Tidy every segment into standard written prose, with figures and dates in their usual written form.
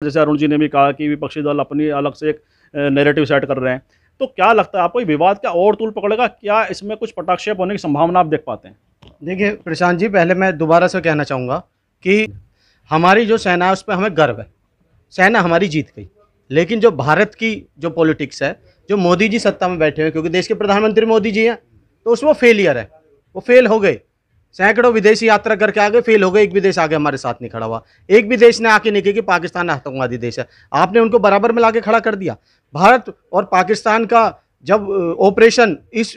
जैसे अरुण जी ने भी कहा कि विपक्षी दल अपनी अलग से एक नैरेटिव सेट कर रहे हैं। तो क्या लगता है आपको, ये विवाद क्या और तूल पकड़ेगा? क्या इसमें कुछ पटाक्षेप होने की संभावना आप देख पाते हैं? देखिए प्रशांत जी, पहले मैं दोबारा से कहना चाहूँगा कि हमारी जो सेना है उस पर हमें गर्व है। सेना हमारी जीत गई, लेकिन जो भारत की जो पॉलिटिक्स है, जो मोदी जी सत्ता में बैठे हैं, क्योंकि देश के प्रधानमंत्री मोदी जी हैं, तो उसमें फेलियर है। वो फेल हो गए। सैकड़ों विदेशी यात्रा करके आ गए, फेल हो गए। एक भी देश आगे हमारे साथ नहीं खड़ा हुआ। एक भी देश ने आके नहीं कहा कि पाकिस्तान आतंकवादी देश है। आपने उनको बराबर में लाके खड़ा कर दिया। भारत और पाकिस्तान का जब ऑपरेशन इस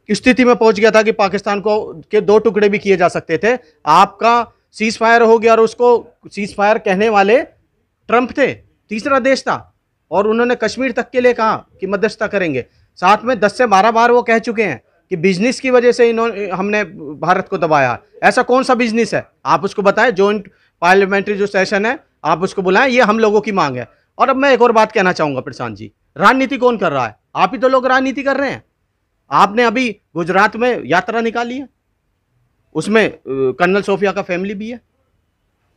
स्थिति में पहुंच गया था कि पाकिस्तान को के दो टुकड़े भी किए जा सकते थे, आपका सीज फायर हो गया और उसको सीज फायर कहने वाले ट्रंप थे, तीसरा देश था, और उन्होंने कश्मीर तक के लिए कहा कि मध्यस्थता करेंगे। साथ में 10 से 12 बार वो कह चुके हैं कि बिजनेस की वजह से हमने भारत को दबाया। ऐसा कौन सा बिजनेस है आप उसको बताएं। जॉइंट पार्लियामेंट्री जो सेशन है आप उसको बुलाएं, ये हम लोगों की मांग है। और अब मैं एक और बात कहना चाहूंगा प्रशांत जी, राजनीति कौन कर रहा है? आप ही तो लोग राजनीति कर रहे हैं। आपने अभी गुजरात में यात्रा निकाली है, उसमें कर्नल सोफिया का फैमिली भी है।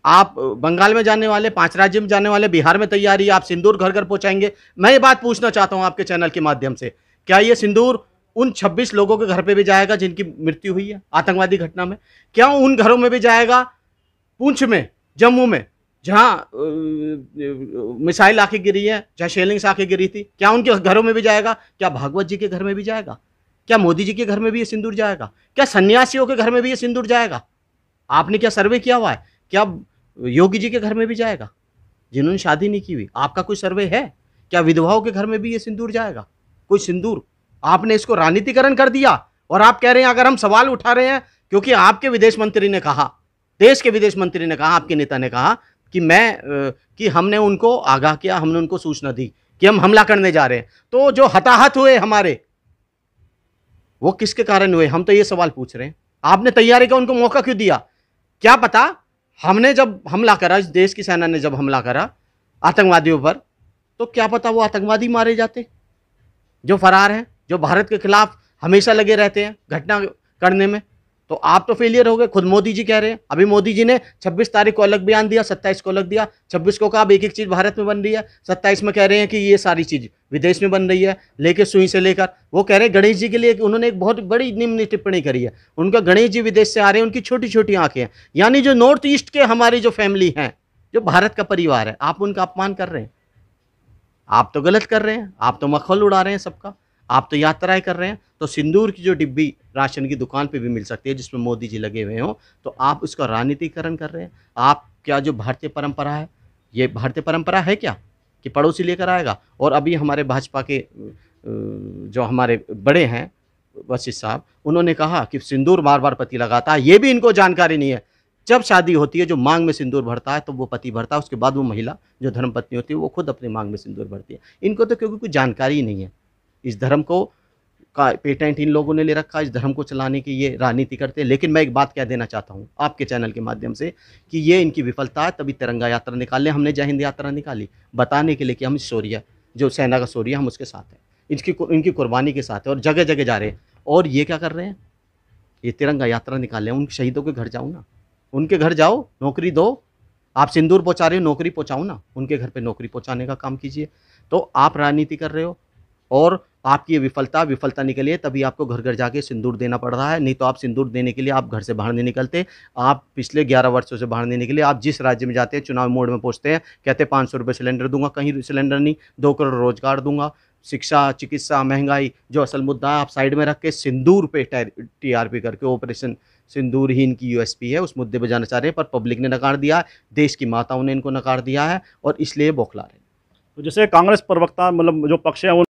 आप बंगाल में जाने वाले, 5 राज्य में जाने वाले, बिहार में तैयारी, आप सिंदूर घर घर पहुंचाएंगे। मैं ये बात पूछना चाहता हूं आपके चैनल के माध्यम से, क्या ये सिंदूर उन 26 लोगों के घर पे भी जाएगा जिनकी मृत्यु हुई है आतंकवादी घटना में? क्या उन घरों में भी जाएगा, पुंछ में, जम्मू में, जहां मिसाइल आके गिरी है, जहां शेलिंग्स आके गिरी थी? क्या उनके घरों में भी जाएगा? क्या भागवत जी के घर में भी जाएगा? क्या मोदी जी के घर में भी ये सिंदूर जाएगा? क्या सन्यासियों के घर में भी ये सिंदूर जाएगा? आपने क्या सर्वे किया हुआ है? क्या योगी जी के घर में भी जाएगा, जिन्होंने शादी नहीं की हुई? आपका कोई सर्वे है? क्या विधवाओं के घर में भी ये सिंदूर जाएगा? कोई सिंदूर? आपने इसको राजनीतिकरण कर दिया। और आप कह रहे हैं, अगर हम सवाल उठा रहे हैं क्योंकि आपके विदेश मंत्री ने कहा, देश के विदेश मंत्री ने कहा, आपके नेता ने कहा कि हमने उनको आगाह किया, हमने उनको सूचना दी कि हम हमला करने जा रहे हैं, तो जो हताहत हुए हमारे, वो किसके कारण हुए? हम तो ये सवाल पूछ रहे हैं। आपने तैयारी का उनको मौका क्यों दिया? क्या पता हमने जब हमला करा, इस देश की सेना ने जब हमला करा आतंकवादियों पर, तो क्या पता वो आतंकवादी मारे जाते जो फरार हैं, जो भारत के खिलाफ हमेशा लगे रहते हैं घटना करने में। तो आप तो फेलियर हो गए। खुद मोदी जी कह रहे हैं। अभी मोदी जी ने 26 तारीख को अलग बयान दिया, 27 को अलग दिया। 26 को कहा अब एक एक चीज़ भारत में बन रही है, 27 में कह रहे हैं कि ये सारी चीज़ विदेश में बन रही है, लेके सुई से लेकर। वो कह रहे हैं गणेश जी के लिए उन्होंने एक बहुत बड़ी निम्न टिप्पणी करी है। उनका गणेश जी विदेश से आ रहे हैं, उनकी छोटी छोटी आंखें हैं। यानी जो नॉर्थ ईस्ट के हमारी जो फैमिली है, जो भारत का परिवार है, आप उनका अपमान कर रहे हैं। आप तो गलत कर रहे हैं। आप तो मखौल उड़ा रहे हैं सबका। आप तो यात्राएं कर रहे हैं। तो सिंदूर की जो डिब्बी राशन की दुकान पे भी मिल सकती है जिसमें मोदी जी लगे हुए हों, तो आप उसका राजनीतिकरण कर रहे हैं। आप क्या जो भारतीय परंपरा है, ये भारतीय परंपरा है क्या कि पड़ोसी लेकर आएगा? और अभी हमारे भाजपा के जो हमारे बड़े हैं वशिष्ठ साहब, उन्होंने कहा कि सिंदूर बार बार पति लगाता है। ये भी इनको जानकारी नहीं है। जब शादी होती है, जो मांग में सिंदूर भरता है तो वो पति भरता है, उसके बाद वो महिला जो धर्मपत्नी होती है वो खुद अपनी मांग में सिंदूर भरती है। इनको तो क्योंकि कोई जानकारी ही नहीं है। इस धर्म को का पेटेंट इन लोगों ने ले रखा है, इस धर्म को चलाने की ये राजनीति करते हैं। लेकिन मैं एक बात कह देना चाहता हूँ आपके चैनल के माध्यम से कि ये इनकी विफलता है, तभी तिरंगा यात्रा निकालने हमने जय हिंद यात्रा निकाली, बताने के लिए कि हम शौर्य, जो सेना का शौर्य, हम उसके साथ हैं, इनकी कुर्बानी के साथ है, और जगह जगह जा रहे हैं। और ये क्या कर रहे हैं? ये तिरंगा यात्रा निकाल रहे हैं। उन शहीदों के घर जाओ ना, उनके घर जाओ, नौकरी दो। आप सिंदूर पहुँचा रहे हो, नौकरी पहुँचाओ ना, उनके घर पर नौकरी पहुँचाने का काम कीजिए। तो आप राजनीति कर रहे हो, और आपकी ये विफलता निकली है, तभी आपको घर घर जाके सिंदूर देना पड़ रहा है। नहीं तो आप सिंदूर देने के लिए आप घर से बाहर नहीं निकलते। आप पिछले 11 वर्षों से बाहर नहीं निकले। आप जिस राज्य में जाते हैं, चुनाव मोड में पहुंचते हैं, कहते हैं 500 रुपये सिलेंडर दूंगा, कहीं सिलेंडर नहीं, 2 करोड़ रोजगार दूंगा, शिक्षा, चिकित्सा, महंगाई, जो असल मुद्दा है आप साइड में रख के सिंदूर पे TRP करके ऑपरेशन सिंदूरहीन की USP है, उस मुद्दे पर जाना चाह रहे हैं। पर पब्लिक ने नकार दिया है, देश की माताओं ने इनको नकार दिया है, और इसलिए बौखला रहे हैं। तो जैसे कांग्रेस प्रवक्ता, मतलब जो पक्ष है